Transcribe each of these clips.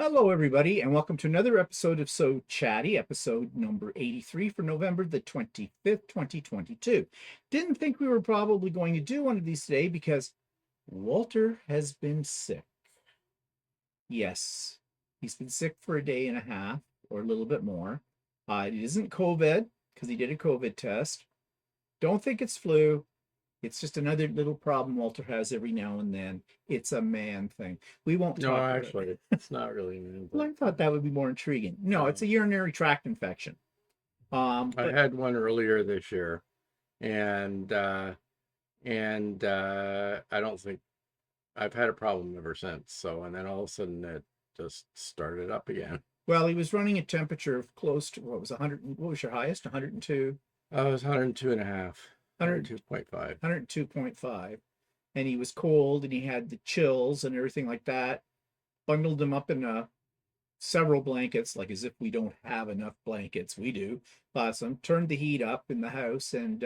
Hello, everybody, and welcome to another episode of So Chatty, episode number 83 for November the 25th, 2022. Didn't think we were probably going to do one of these today because Walter has been sick. Yes, he's been sick for a day and a half or a little bit more. It isn't COVID because he did a COVID test. Don't think it's flu. It's just another little problem Walter has every now and then. It's a man thing. We won't No, talk about actually, it. it's not really new, Well, but I thought that would be more intriguing. No, it's a urinary tract infection. I But had one earlier this year, and I don't think I've had a problem ever since. So, and then all of a sudden it just started up again. well, he was running a temperature of close to what was 100. What was your highest? 102, I was 102 and a half, 100, 102.5. 102.5, and he was cold and he had the chills and everything like that. Bundled him up in several blankets, like as if we don't have enough blankets. We do. Awesome. Turned the heat up in the house, and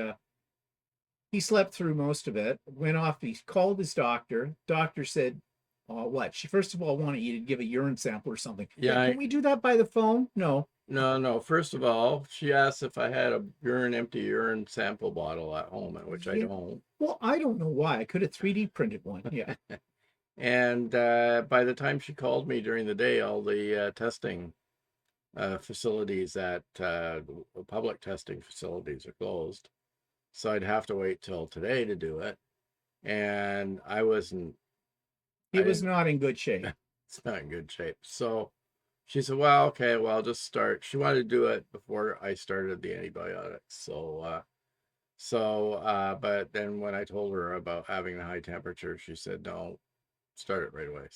he slept through most of it. Went off. He called his doctor. Doctor said, what? She first of all wanted you to give a urine sample or something. Yeah, Can we do that by the phone? No. no. First of all, she asked if I had a empty urine sample bottle at home, which I Yeah. don't. Well, I don't know why. I could have 3D printed one. Yeah. And by the time she called me during the day, all the testing facilities at public testing facilities are closed. So I'd have to wait till today to do it. And I wasn't, He was not in good shape. it's not in good shape. So she said, well, okay, well, I'll just start. She wanted to do it before I started the antibiotics. But then when I told her about having the high temperature, she said, no, start it right away.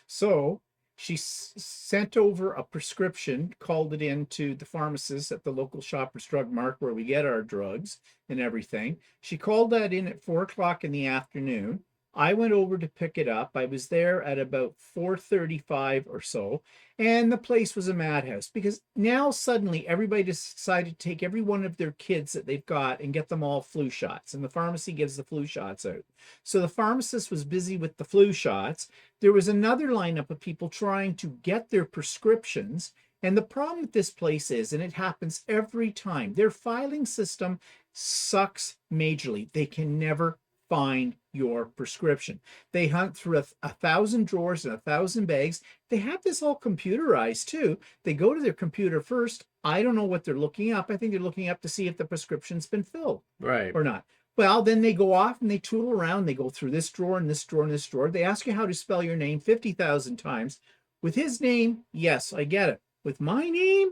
So she sent over a prescription, called it in to the pharmacist at the local Shoppers Drug Mart where we get our drugs and everything. She called that in at 4 o'clock in the afternoon. I went over to pick it up. I was there at about 4:35 or so, and the place was a madhouse because now suddenly everybody decided to take every one of their kids that they've got and get them all flu shots, and the pharmacy gives the flu shots out. So the pharmacist was busy with the flu shots. There was another lineup of people trying to get their prescriptions. And the problem with this place is, and it happens every time, their filing system sucks majorly. They can never find your prescription. They hunt through a thousand drawers and a thousand bags. They have this all computerized too. They go to their computer first. I don't know what they're looking up. I think they're looking up to see if the prescription's been filled Right. or not. Well, then they go off and they tool around. They go through this drawer and this drawer and this drawer. They ask you how to spell your name 50,000 times. With his name, yes, I get it. With my name,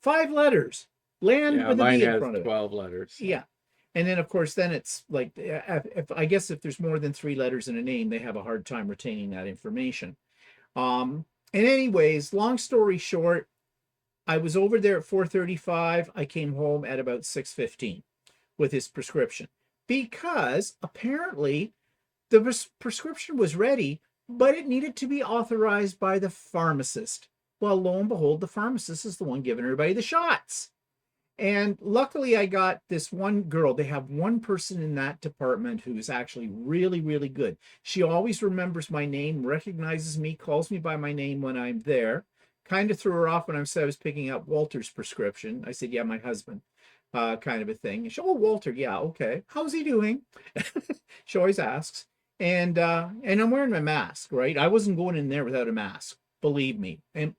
5 letters. Land Yeah, with a mine B in has front of it. 12 letters. So. Yeah. And then, of course, then it's like, if I guess if there's more than 3 letters in a name, they have a hard time retaining that information. And anyways, long story short, I was over there at 4:35. I came home at about 6:15 with his prescription because apparently the prescription was ready, but it needed to be authorized by the pharmacist. Well, lo and behold, the pharmacist is the one giving everybody the shots. And luckily, I got this one girl. They have one person in that department who is actually really, really good. She always remembers my name, recognizes me, calls me by my name when I'm there. Kind of threw her off when I was picking up Walter's prescription. I said, yeah, my husband, kind of a thing. She, oh, Walter, yeah, okay. How's he doing? She always asks. And I'm wearing my mask, right? I wasn't going in there without a mask, believe me. And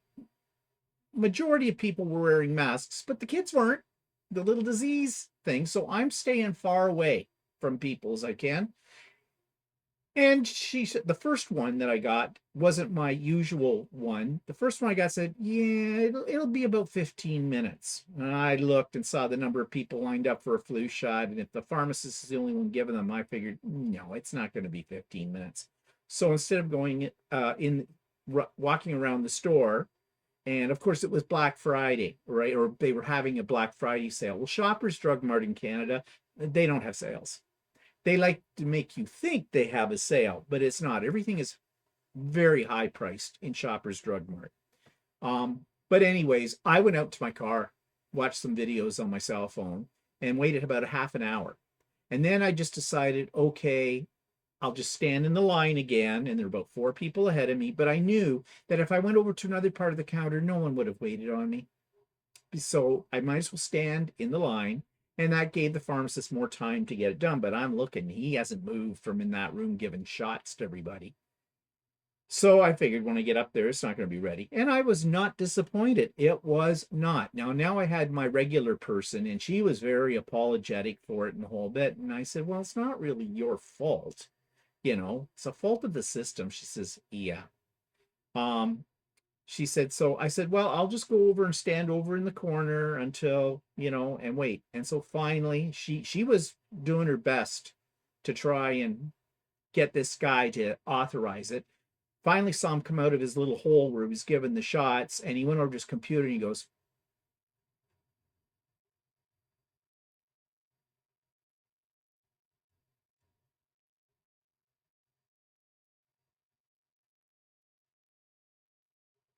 majority of people were wearing masks, but the kids weren't. The little disease thing. So I'm staying far away from people as I can. And she said the first one that I got wasn't my usual one. The first one I got said, yeah, it'll be about 15 minutes. And I looked and saw the number of people lined up for a flu shot. And if the pharmacist is the only one giving them, I figured, no, it's not going to be 15 minutes. So instead of going walking around the store, and of course, it was Black Friday, right? Or they were having a Black Friday sale. Well, Shoppers Drug Mart in Canada, they don't have sales. They like to make you think they have a sale, but it's not. Everything is very high priced in Shoppers Drug Mart. But anyways, I went out to my car, watched some videos on my cell phone, and waited about a half an hour. And then I just decided, okay, I'll just stand in the line again, and there are about 4 people ahead of me. But I knew that if I went over to another part of the counter, no one would have waited on me. So I might as well stand in the line. And that gave the pharmacist more time to get it done. But I'm looking, he hasn't moved from in that room giving shots to everybody. So I figured when I get up there, it's not going to be ready. And I was not disappointed. It was not. Now I had my regular person, and she was very apologetic for it and the whole bit. And I said, well, it's not really your fault. It's a fault of the system. She says, yeah. She said, so I said, well, I'll just go over and stand over in the corner until, and wait. And so finally she was doing her best to try and get this guy to authorize it. Finally saw him come out of his little hole where he was given the shots, and he went over to his computer and he goes,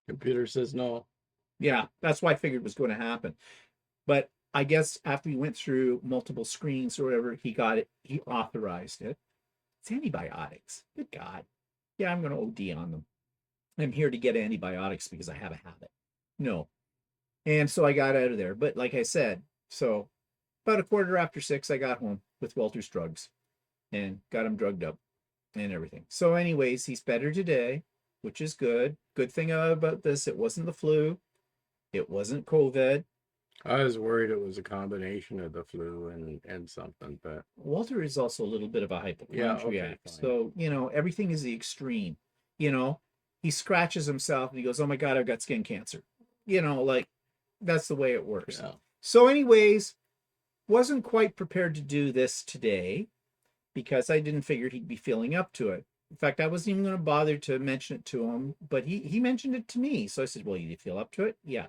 Computer says no. yeah, that's why I figured it was going to happen. But I guess after he went through multiple screens or whatever, he got it, he authorized it. It's antibiotics. Good God. Yeah, I'm going to OD on them. I'm here to get antibiotics because I have a habit. No. And so I got out of there. But like I said, so about 6:15, I got home with Walter's drugs and got him drugged up and everything. So, anyways, he's better today, which is good. Good thing about this, it wasn't the flu, it wasn't COVID. I was worried it was a combination of the flu and something, but Walter is also a little bit of a hypochondriac. yeah, okay, So, everything is the extreme. He scratches himself and he goes, oh my God, I've got skin cancer. Like that's the way it works. Yeah. So, anyways, wasn't quite prepared to do this today because I didn't figure he'd be feeling up to it. In fact, I wasn't even going to bother to mention it to him, but he mentioned it to me. So I said, well, you feel up to it? Yeah.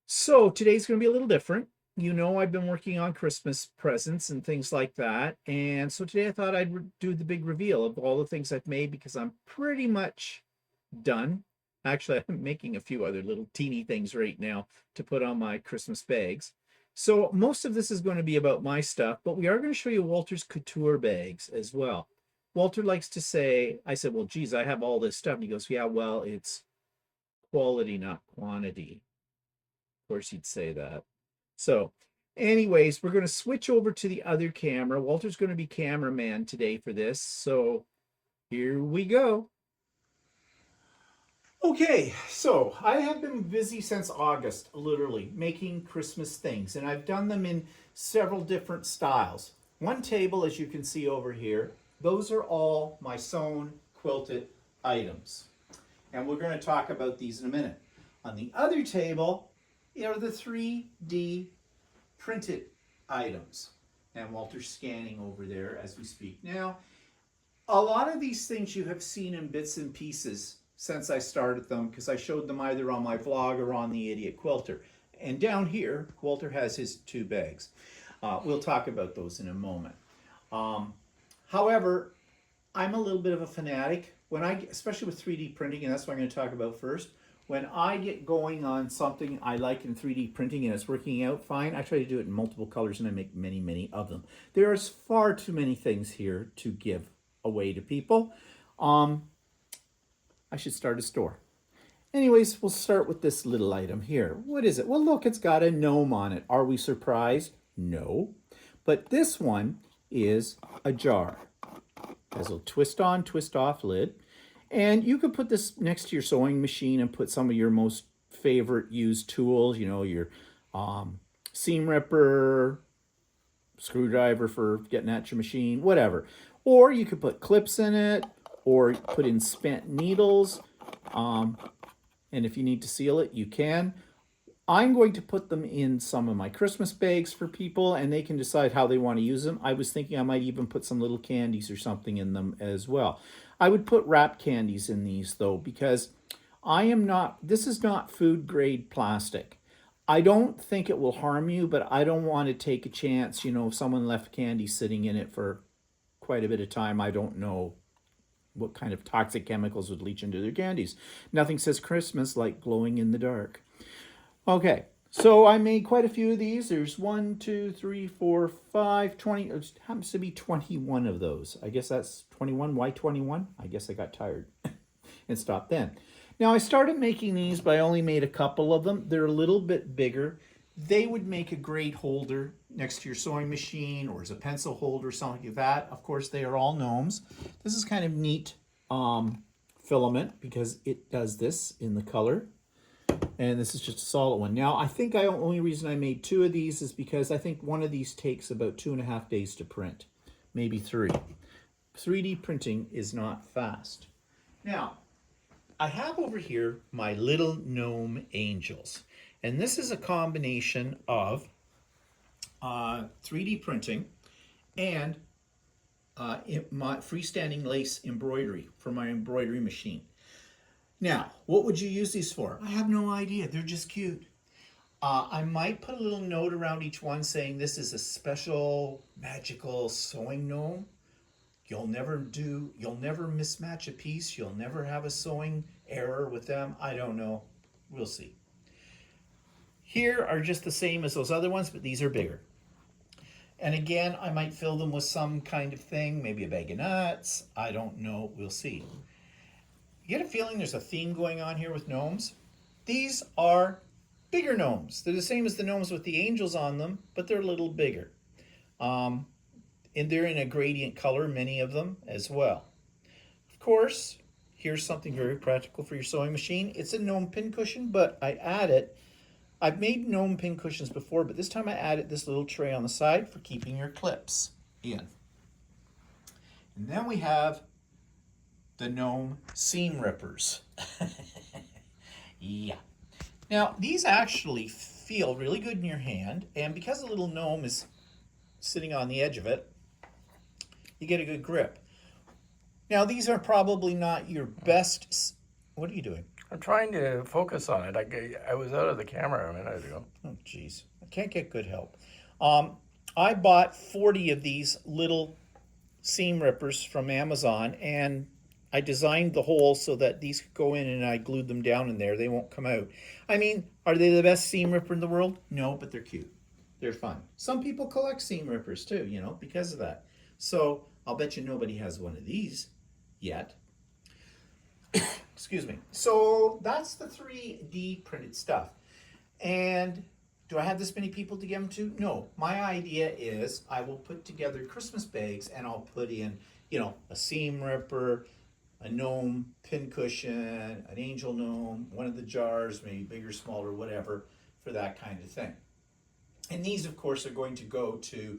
So today's going to be a little different. I've been working on Christmas presents and things like that. And so today I thought I'd do the big reveal of all the things I've made because I'm pretty much done. Actually, I'm making a few other little teeny things right now to put on my Christmas bags. So most of this is going to be about my stuff, but we are going to show you Walter's couture bags as well. Walter likes to say, I said, well, geez, I have all this stuff. And he goes, yeah, well, it's quality, not quantity. Of course, he'd say that. So anyways, we're going to switch over to the other camera. Walter's going to be cameraman today for this. So here we go. Okay, so I have been busy since August, literally, making Christmas things, and I've done them in several different styles. One table, as you can see over here, those are all my sewn, quilted items. And we're going to talk about these in a minute. On the other table are the 3D printed items. And Walter's scanning over there as we speak. Now, a lot of these things you have seen in bits and pieces since I started them because I showed them either on my vlog or on the Idiot Quilter. And down here, Walter has his 2 bags. We'll talk about those in a moment. However, I'm a little bit of a fanatic especially with 3D printing, and that's what I'm going to talk about first. When I get going on something I like in 3D printing and it's working out fine, I try to do it in multiple colors and I make many, many of them. There's far too many things here to give away to people. I should start a store. Anyways, we'll start with this little item here. What is it? Well, look, it's got a gnome on it. Are we surprised? No. But this one is a jar. Has a twist on, twist off lid. And you could put this next to your sewing machine and put some of your most favorite used tools, your seam ripper, screwdriver for getting at your machine, whatever. Or you could put clips in it, or put in spent needles. And if you need to seal it, you can. I'm going to put them in some of my Christmas bags for people, and they can decide how they want to use them. I was thinking I might even put some little candies or something in them as well. I would put wrapped candies in these, though, because this is not food grade plastic. I don't think it will harm you, but I don't want to take a chance. If someone left candy sitting in it for quite a bit of time, I don't know what kind of toxic chemicals would leach into their candies. Nothing says Christmas like glowing in the dark. Okay, So I made quite a few of these. There's 1, 2, 3, 4, 5, 20. It happens to be 21 of those. I guess that's 21. Why 21? I guess I got tired and stopped then. Now I started making these, but I only made a couple of them. They're a little bit bigger. They would make a great holder next to your sewing machine or as a pencil holder, something like that. Of course, they are all gnomes. This is kind of neat filament because it does this in the color. And this is just a solid one. Now, I think the only reason I made 2 of these is because I think one of these takes about 2.5 days to print, maybe 3. 3D printing is not fast. Now, I have over here my little gnome angels. And this is a combination of 3D printing and my freestanding lace embroidery for my embroidery machine. Now, what would you use these for? I have no idea. They're just cute. I might put a little note around each one saying this is a special magical sewing gnome. You'll never mismatch a piece. You'll never have a sewing error with them. I don't know. We'll see. Here are just the same as those other ones, but these are bigger. And again, I might fill them with some kind of thing, maybe a bag of nuts. I don't know. We'll see. You get a feeling there's a theme going on here with gnomes? These are bigger gnomes. They're the same as the gnomes with the angels on them, but they're a little bigger. And they're in a gradient color, many of them as well. Of course, here's something very practical for your sewing machine. It's a gnome pincushion, but I've made gnome pincushions before, but this time I added this little tray on the side for keeping your clips in. And then we have the gnome seam rippers. Yeah. Now, these actually feel really good in your hand, and because the little gnome is sitting on the edge of it, you get a good grip. Now, these are probably not your best. What are you doing? I'm trying to focus on it. I was out of the camera a minute ago. Oh, geez. I can't get good help. I bought 40 of these little seam rippers from Amazon, and I designed the hole so that these could go in, and I glued them down in there. They won't come out. I mean, are they the best seam ripper in the world? No, but they're cute. They're fun. Some people collect seam rippers too, because of that. So I'll bet you nobody has one of these yet. Excuse me. So that's the 3D printed stuff. And do I have this many people to give them to? No. My idea is I will put together Christmas bags and I'll put in, a seam ripper, a gnome pincushion, an angel gnome, one of the jars, maybe bigger, smaller, whatever, for that kind of thing. And these, of course, are going to go to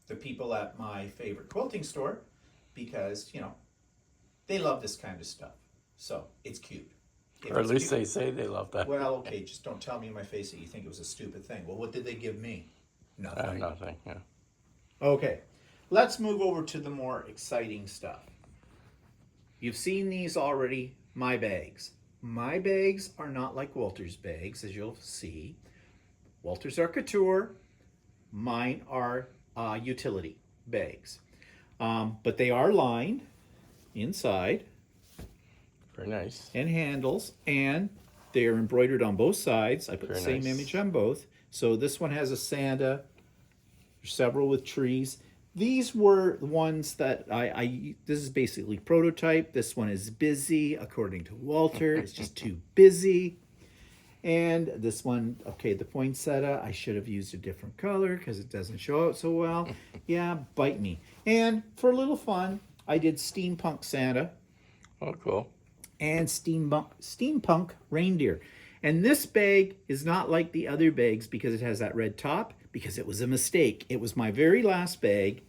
the people at my favorite quilting store because, they love this kind of stuff. So it's cute. Or at least they say they love that. Well, okay, just don't tell me in my face that you think it was a stupid thing. Well, what did they give me? Nothing. Nothing, yeah. Okay, let's move over to the more exciting stuff. You've seen these already, my bags. My bags are not like Walter's bags, as you'll see. Walter's are couture. Mine are utility bags. But they are lined inside. Very nice. And handles, and they are embroidered on both sides. I put Very the same nice. image on both. So this one has a Santa. There's several with trees. These were the ones that this is basically prototype. This one is busy, according to Walter. It's just too busy. And this one, okay, the poinsettia, I should have used a different color because it doesn't show out so well. Yeah, bite me. And for a little fun, I did steampunk Santa. Oh, cool. And steampunk reindeer. And this bag is not like the other bags because it has that red top, because it was a mistake. It was my very last bag.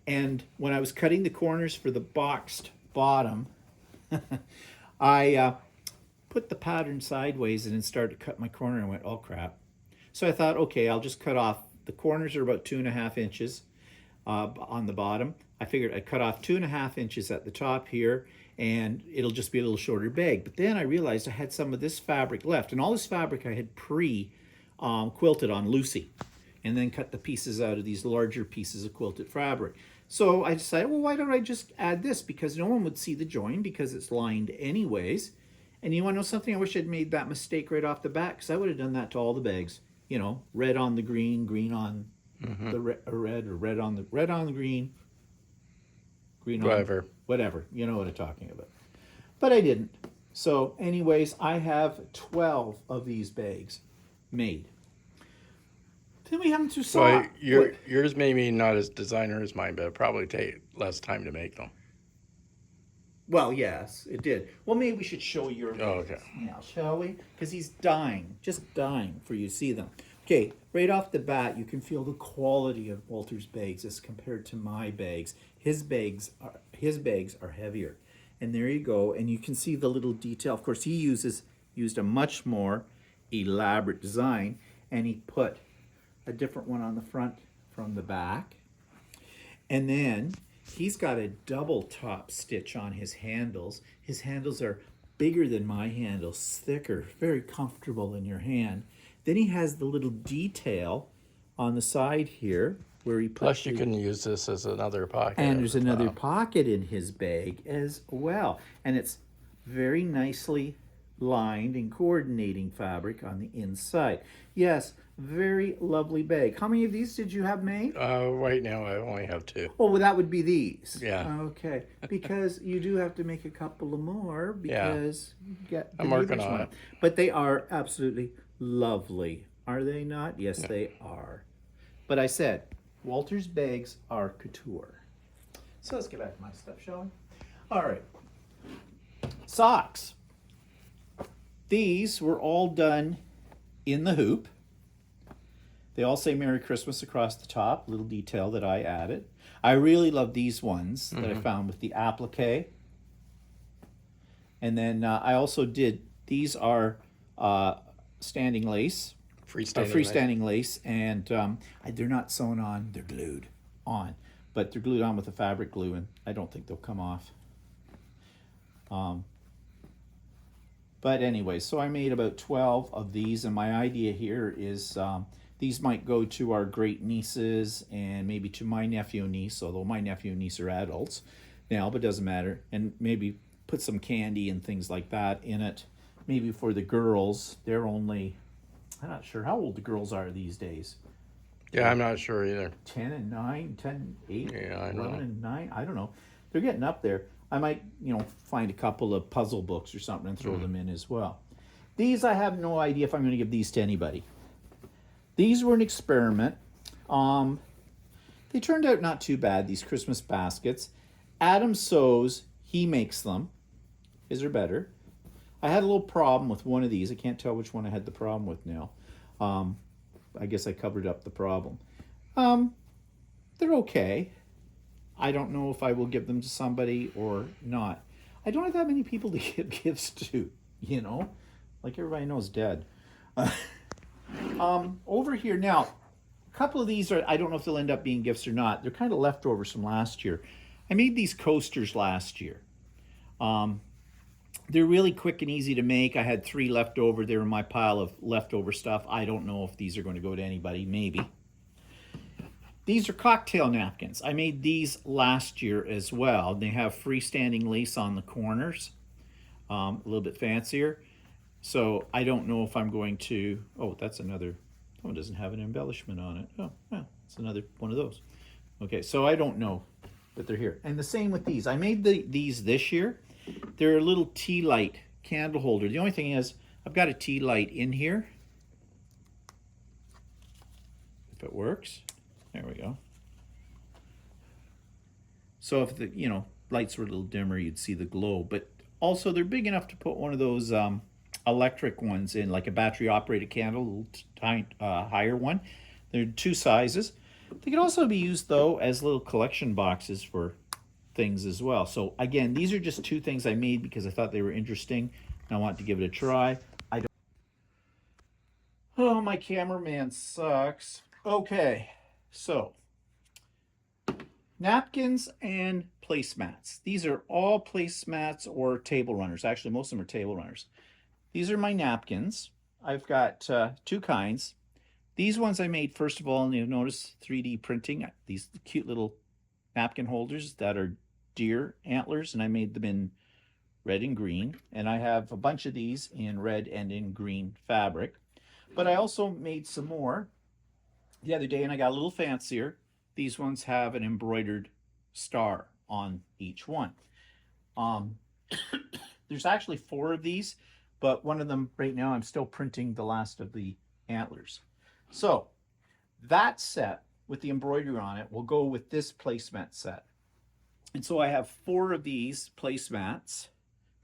And when I was cutting the corners for the boxed bottom, I put the pattern sideways and then started to cut my corner and I went, oh crap. So I thought, okay, I'll just cut off. The corners are about 2.5 inches on the bottom. I figured I'd cut off 2.5 inches at the top here, and it'll just be a little shorter bag. But then I realized I had some of this fabric left, and all this fabric I had quilted on Lucy, and then cut the pieces out of these larger pieces of quilted fabric. So I decided, well, why don't I just add this? Because no one would see the join because it's lined anyways. And you want to know something? I wish I'd made that mistake right off the bat because I would have done that to all the bags. You know, red on the green, green on Mm-hmm. the red, or red on the green, green on Whatever. whatever. You know what I'm talking about. But I didn't. So, anyways, I have 12 of these bags made. Then we haven't to Well, saw. What? yours may be not as designer as mine, but it'll probably take less time to make them. Well, yes, it did. Well, maybe we should show your Oh, okay. bags now, shall we? Because he's dying, just dying for you to see them. Okay, right off the bat, you can feel the quality of Walter's bags as compared to my bags. His bags are heavier, and there you go. And you can see the little detail. Of course, he used a much more elaborate design, and he put a different one on the front from the back. And then he's got a double top stitch on his handles. His handles are bigger than my handles, thicker, very comfortable in your hand. Then he has the little detail on the side here where he puts Plus, you can use this as another pocket. and there's another pocket in his bag as well. And it's very nicely lined and coordinating fabric on the inside. Yes, very lovely bag. How many of these did you have made? Right now, I only have two. Oh, well, that would be these. Yeah. Okay. Because you do have to make a couple of more because you get the I'm working neighbors on one. it. But they are absolutely lovely. Are they not? Yes, they are. But I said, Walter's bags are couture. So let's get back to my stuff, shall we? All right. Socks. These were all done in the hoop. They all say Merry Christmas across the top, little detail that I added. I really love these ones that I found with the applique. And then I also did, these are standing lace, freestanding lace, and they're not sewn on, they're glued on. But they're glued on with a fabric glue, and I don't think they'll come off. But anyway, so I made about 12 of these, and my idea here is these might go to our great nieces and maybe to my nephew and niece, although my nephew and niece are adults now, but doesn't matter. And maybe put some candy and things like that in it. Maybe for the girls, they're only, I'm not sure how old the girls are these days. Yeah, I'm not sure either. 10 and 9, 10, 8, Yeah, I 11 know. and 9. I don't know. They're getting up there. I might, find a couple of puzzle books or something and throw them in as well. These, I have no idea if I'm going to give these to anybody. These were an experiment. They turned out not too bad, these Christmas baskets. Adam sews, he makes them. His are better. I had a little problem with one of these. I can't tell which one I had the problem with now. I guess I covered up the problem. They're okay. I don't know if I will give them to somebody or not. I don't have that many people to give gifts to, like everybody knows Dad. Over here now, a couple of these are, I don't know if they'll end up being gifts or not. They're kind of leftovers from last year. I made these coasters last year. They're really quick and easy to make. I had 3 left over. They're in my pile of leftover stuff. I don't know if these are going to go to anybody. Maybe. These are cocktail napkins. I made these last year as well. They have freestanding lace on the corners, a little bit fancier. So I don't know if I'm going to, that's another, it doesn't have an embellishment on it. Oh, well, it's another one of those. Okay, so I don't know, but they're here. And the same with these. I made these this year. They're a little tea light candle holder. The only thing is, I've got a tea light in here. If it works. There we go. So if the, lights were a little dimmer, you'd see the glow. But also, they're big enough to put one of those electric ones in, like a battery-operated candle, a little tiny, higher one. There are 2 sizes. They could also be used, though, as little collection boxes for things as well. So, again, these are just 2 things I made because I thought they were interesting, and I wanted to give it a try. Oh, my cameraman sucks. Okay, so napkins and placemats. These are all placemats or table runners. Actually, most of them are table runners. These are my napkins. I've got 2 kinds. These ones I made, first of all, and you'll notice 3D printing. These cute little napkin holders that are deer antlers, and I made them in red and green, and I have a bunch of these in red and in green fabric. But I also made some more the other day, and I got a little fancier. These ones have an embroidered star on each one. Um, there's actually 4 of these, but one of them right now I'm still printing the last of the antlers. So that set with the embroidery on it will go with this placemat set. And so I have 4 of these placemats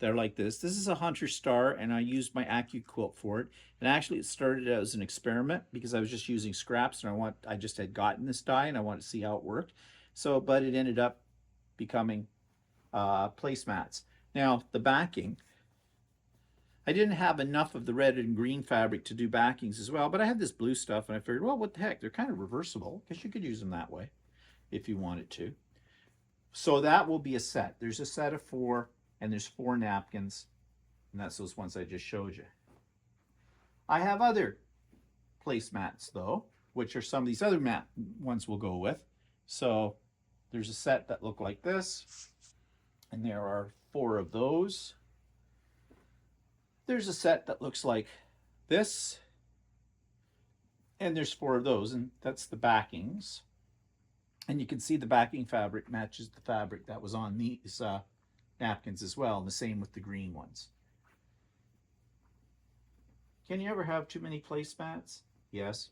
that are like this. This is a hunter star, and I used my AccuQuilt for it. And actually, it started as an experiment because I was just using scraps, and I just had gotten this die, and I wanted to see how it worked. So, but it ended up becoming placemats. Now, the backing, I didn't have enough of the red and green fabric to do backings as well, but I had this blue stuff, and I figured, well, what the heck? They're kind of reversible because you could use them that way if you wanted to. So that will be a set. There's a set of 4, and there's 4 napkins, and that's those ones I just showed you. I have other placemats though, which are some of these other mat ones we'll go with. So there's a set that look like this, and there are 4 of those. There's a set that looks like this, and there's 4 of those, and that's the backings. And you can see the backing fabric matches the fabric that was on these napkins as well, and the same with the green ones. Can you ever have too many placemats? Yes.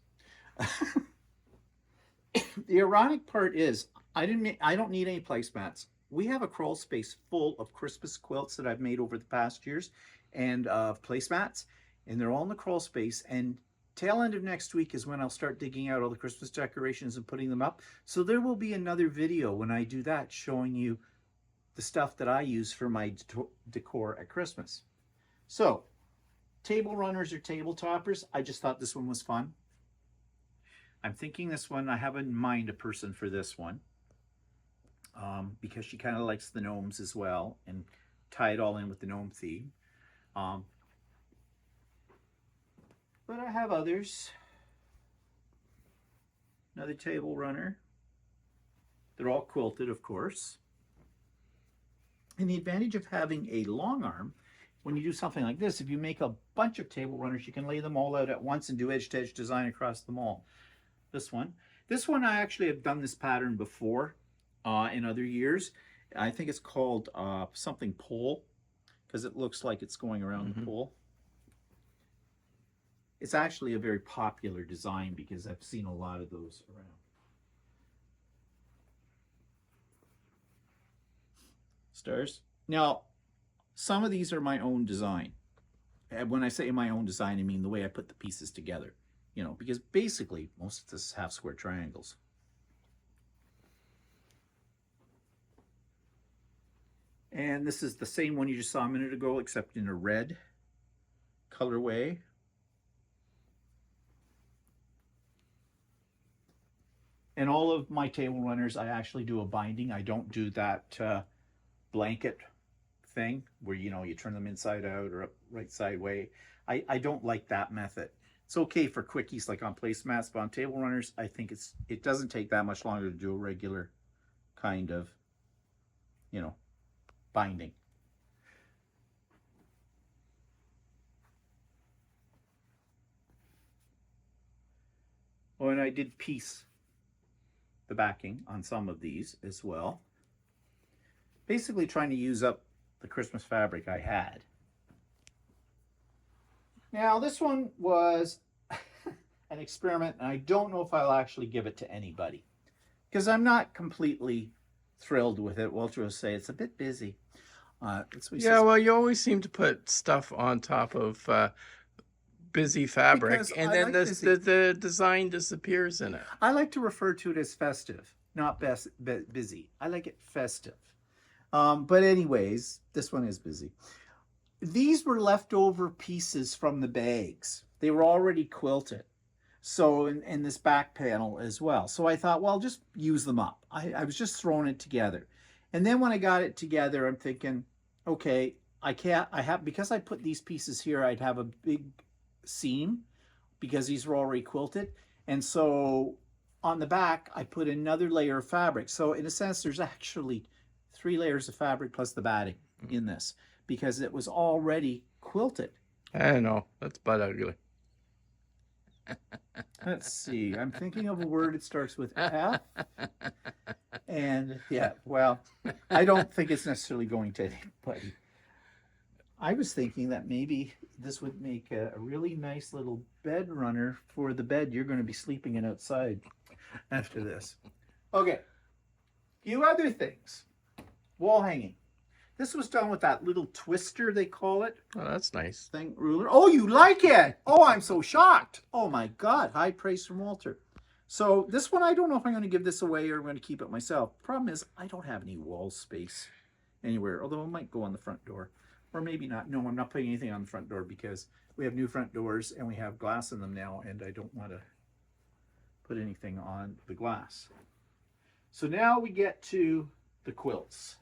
The ironic part is I don't need any placemats. We have a crawl space full of Christmas quilts that I've made over the past years, and of placemats, and they're all in the crawl space. And tail end of next week is when I'll start digging out all the Christmas decorations and putting them up. So there will be another video when I do that, showing you the stuff that I use for my decor at Christmas. So table runners or table toppers, I just thought this one was fun. I'm thinking this one, I have in mind a person for this one, because she kind of likes the gnomes as well, and tie it all in with the gnome theme. But I have others. Another table runner. They're all quilted, of course. And the advantage of having a long arm, when you do something like this, if you make a bunch of table runners, you can lay them all out at once and do edge-to-edge design across them all. This one, I actually have done this pattern before in other years. I think it's called something pole, because it looks like it's going around the pole. It's actually a very popular design because I've seen a lot of those around. Stars. Now, some of these are my own design. And when I say my own design, I mean the way I put the pieces together. You know, because basically most of this is half square triangles. And this is the same one you just saw a minute ago, except in a red colorway. And all of my table runners, I actually do a binding. I don't do that blanket thing where, you know, you turn them inside out or up right side way. I don't like that method. It's okay for quickies like on placemats, but on table runners, I think it doesn't take that much longer to do a regular kind of, you know, binding. Oh, and I did piece the backing on some of these as well. Basically trying to use up the Christmas fabric I had. Now this one was an experiment, and I don't know if I'll actually give it to anybody because I'm not completely thrilled with it. Walter will say it's a bit busy. Yeah, well, you always seem to put stuff on top of busy fabric, Because and I then like busy. the design disappears in it. I like to refer to it as festive, not busy. I like it festive. But anyways, this one is busy. These were leftover pieces from the bags. They were already quilted. So in this back panel as well. So I thought, well, just use them up. I was just throwing it together. And then when I got it together, I'm thinking, okay, because I put these pieces here, I'd have a big seam because these were already quilted. And so on the back, I put another layer of fabric. So in a sense, there's actually 3 layers of fabric plus the batting in this. because it was already quilted. I know, that's butt ugly. Let's see. I'm thinking of a word. It starts with F. And yeah, well, I don't think it's necessarily going to anybody. I was thinking that maybe this would make a really nice little bed runner for the bed you're going to be sleeping in outside after this. Okay. Few other things. Wall hanging. This was done with that little twister, they call it. Oh, that's nice. Thing, ruler. Oh, you like it? Oh, I'm so shocked. Oh my God. High praise from Walter. So this one, I don't know if I'm going to give this away or I'm going to keep it myself. Problem is, I don't have any wall space anywhere, although it might go on the front door. Or maybe not. No, I'm not putting anything on the front door because we have new front doors and we have glass in them now, and I don't want to put anything on the glass. So now we get to the quilts.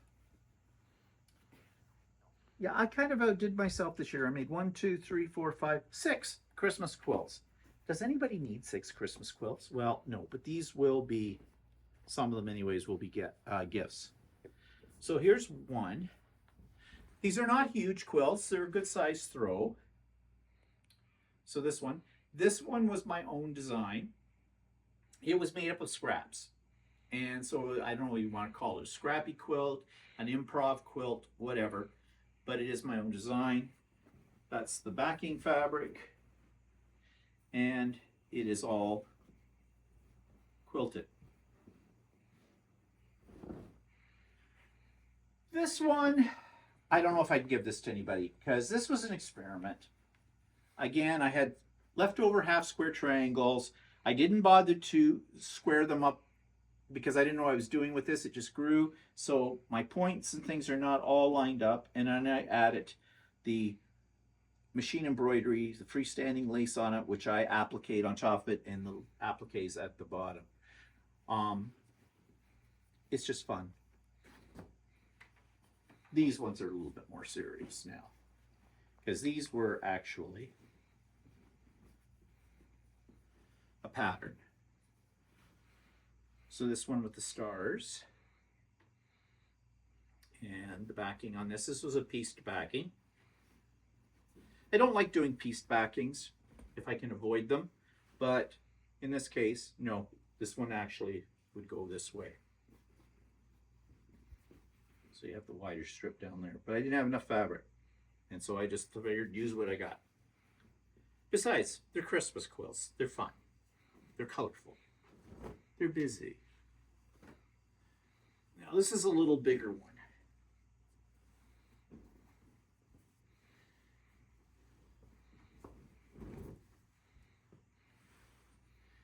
Yeah, I kind of outdid myself this year. I made 1, 2, 3, 4, 5, 6 Christmas quilts. Does anybody need 6 Christmas quilts? Well, no, but these will be, some of them anyways, will be gifts. So here's one. These are not huge quilts. They're a good size throw. So this one was my own design. It was made up of scraps. And so I don't know what you want to call it, a scrappy quilt, an improv quilt, whatever. But it is my own design. That's the backing fabric. And it is all quilted. This one, I don't know if I'd give this to anybody because this was an experiment. Again, I had leftover half square triangles. I didn't bother to square them up because I didn't know what I was doing with this. It just grew. So my points and things are not all lined up. And then I added the machine embroidery, the freestanding lace on it, which I applique on top of it, and the appliques at the bottom. It's just fun. These ones are a little bit more serious now because these were actually a pattern. So this one with the stars and the backing on this was a pieced backing. I don't like doing pieced backings if I can avoid them, but in this case, no, this one actually would go this way. So you have the wider strip down there, but I didn't have enough fabric, and so I just figured use what I got. Besides, they're Christmas quilts. They're fun. They're colorful. They're busy. Now this is a little bigger one.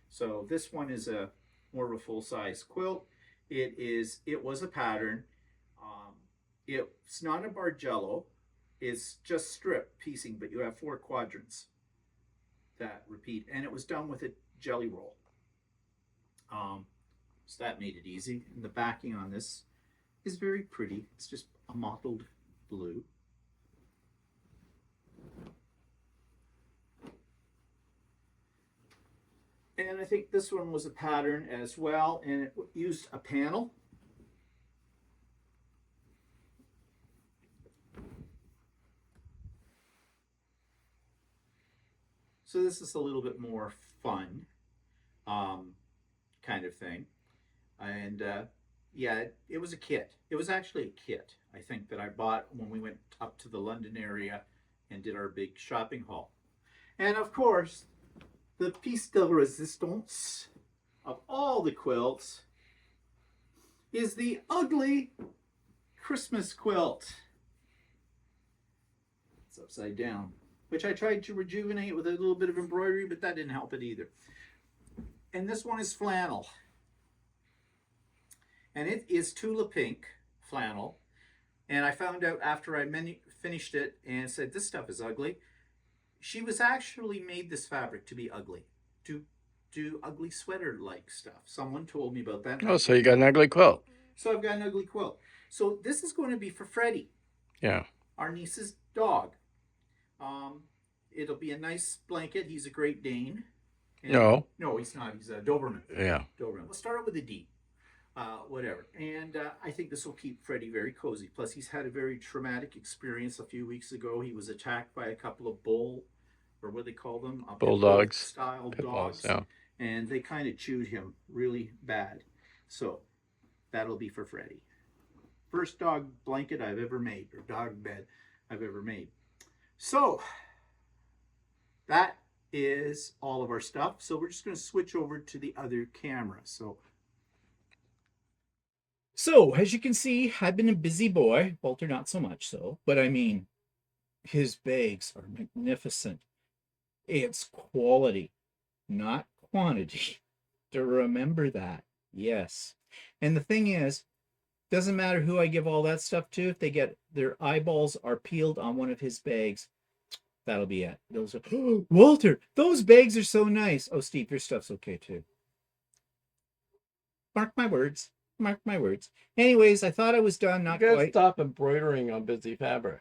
So this one is a more of a full-size quilt. It was a pattern. It's not a bargello. It's just strip piecing, but you have 4 quadrants that repeat, and it was done with a jelly roll. So that made it easy. And the backing on this is very pretty. It's just a mottled blue. And I think this one was a pattern as well, and it used a panel. So this is a little bit more fun kind of thing. And yeah, it was a kit. It was actually a kit, I think, that I bought when we went up to the London area and did our big shopping haul. And of course, the piece de resistance of all the quilts is the ugly Christmas quilt. It's upside down, which I tried to rejuvenate with a little bit of embroidery, but that didn't help it either. And this one is flannel. And it is Tula Pink flannel. And I found out after I finished it and said, this stuff is ugly. She was actually made this fabric to be ugly, to do ugly sweater-like stuff. Someone told me about that. Oh, so you got an ugly quilt. So I've got an ugly quilt. So this is going to be for Freddie. Yeah. Our niece's dog. It'll be a nice blanket. He's a Great Dane. And No. No, he's not. He's a Doberman. Yeah. Doberman. Let's start out with a D. Whatever. And I think this will keep Freddie very cozy. Plus, he's had a very traumatic experience a few weeks ago. He was attacked by a couple of or what they call them, pit bull Bulldogs, style pit bulls. dogs, Yeah. and they kind of chewed him really bad. So that'll be for Freddie. First dog blanket I've ever made, or dog bed I've ever made. So that is all of our stuff. So we're just going to switch over to the other camera. So as you can see, I've been a busy boy. Walter, not so much so, but I mean, his bags are magnificent. It's quality, not quantity. To remember that. Yes. And the thing is, doesn't matter who I give all that stuff to, if they get their eyeballs are peeled on one of his bags, that'll be it. Those are Walter, those bags are so nice. Oh, Steve, your stuff's okay too. Mark my words. Mark my words. Anyways, I thought I was done, not You gotta quite. stop embroidering on busy fabric.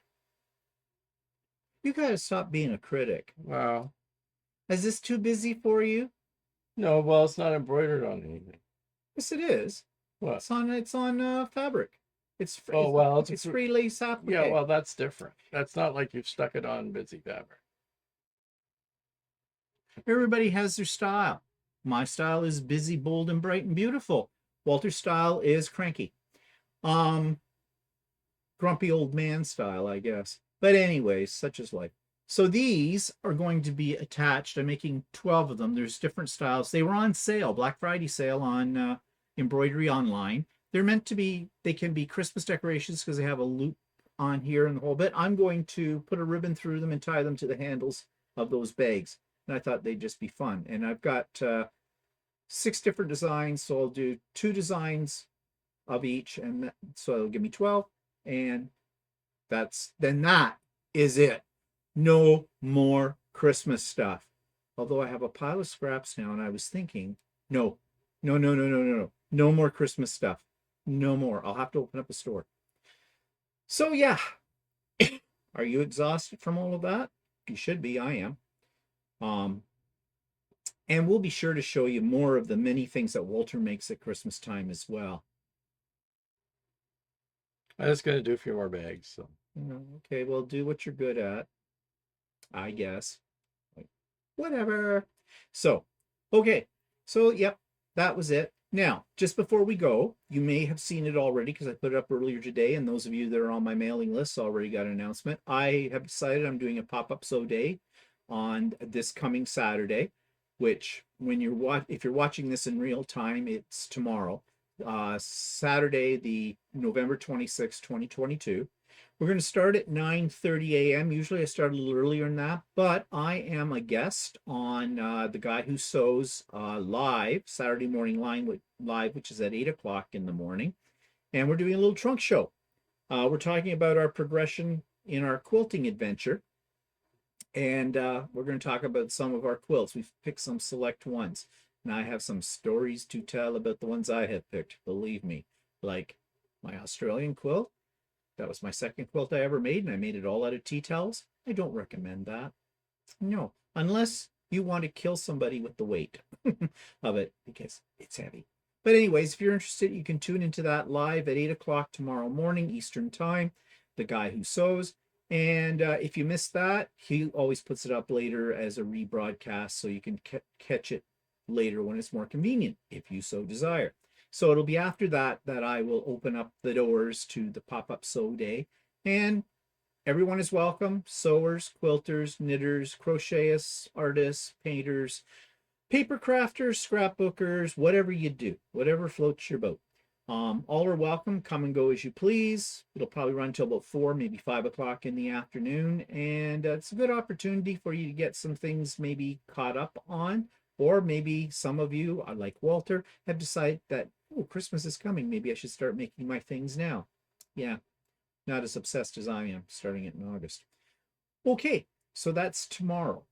You gotta stop being a critic. Wow. Is this too busy for you? No, well, it's not embroidered on anything. Yes, it is. What? It's on fabric. Oh, well, It's free lace applique. yeah, well, that's different. That's not like you've stuck it on busy fabric. Everybody has their style. My style is busy, bold, and bright and beautiful. Walter's style is cranky. Grumpy old man style, I guess. But anyways, such is life. So these are going to be attached. I'm making 12 of them. There's different styles. They were on sale, Black Friday sale on Embroidery Online. They're meant to be, they can be Christmas decorations because they have a loop on here and the whole bit. I'm going to put a ribbon through them and tie them to the handles of those bags. And I thought they'd just be fun. And I've got 6 different designs. So I'll do 2 designs of each. And so it'll give me 12. And that is it. No more Christmas stuff. Although I have a pile of scraps now, and I was thinking, no. No more Christmas stuff. No more. I'll have to open up a store. So yeah. Are you exhausted from all of that? You should be. I am. And we'll be sure to show you more of the many things that Walter makes at Christmas time as well. I'm just gonna do a few more bags. So Okay, well, do what you're good at, I guess. Whatever. So, okay. So, yep, that was it. Now, just before we go, you may have seen it already because I put it up earlier today, and those of you that are on my mailing list already got an announcement. I have decided I'm doing a pop-up sew day on this coming Saturday, which if you're watching this in real time, it's tomorrow. Saturday, the November 26th, 2022. We're going to start at 9:30 a.m. Usually I start a little earlier than that, but I am a guest on The Guy Who Sews live, Saturday morning live, which is at 8 o'clock in the morning. And we're doing a little trunk show. We're talking about our progression in our quilting adventure. And we're going to talk about some of our quilts. We've picked some select ones. And I have some stories to tell about the ones I have picked, believe me. Like my Australian quilt. That was my second quilt I ever made, and I made it all out of tea towels. I don't recommend that. No, unless you want to kill somebody with the weight of it, because it's heavy. But anyways, if you're interested, you can tune into that live at 8 o'clock tomorrow morning, Eastern Time, The Guy Who Sews. And if you missed that, he always puts it up later as a rebroadcast, so you can catch it later when it's more convenient, if you so desire. So it'll be after that I will open up the doors to the pop-up sew day. And everyone is welcome. Sewers, quilters, knitters, crochettists, artists, painters, paper crafters, scrapbookers, whatever you do, whatever floats your boat. All are welcome. Come and go as you please. It'll probably run till about 4, maybe 5 o'clock in the afternoon. And it's a good opportunity for you to get some things maybe caught up on. Or maybe some of you, like Walter, have decided that, oh, Christmas is coming. Maybe I should start making my things now. Yeah, not as obsessed as I am, starting it in August. Okay, so that's tomorrow.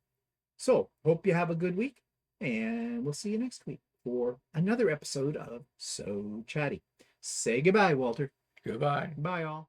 So hope you have a good week, and we'll see you next week for another episode of So Chatty. Say goodbye, Walter. goodbye. Bye, all.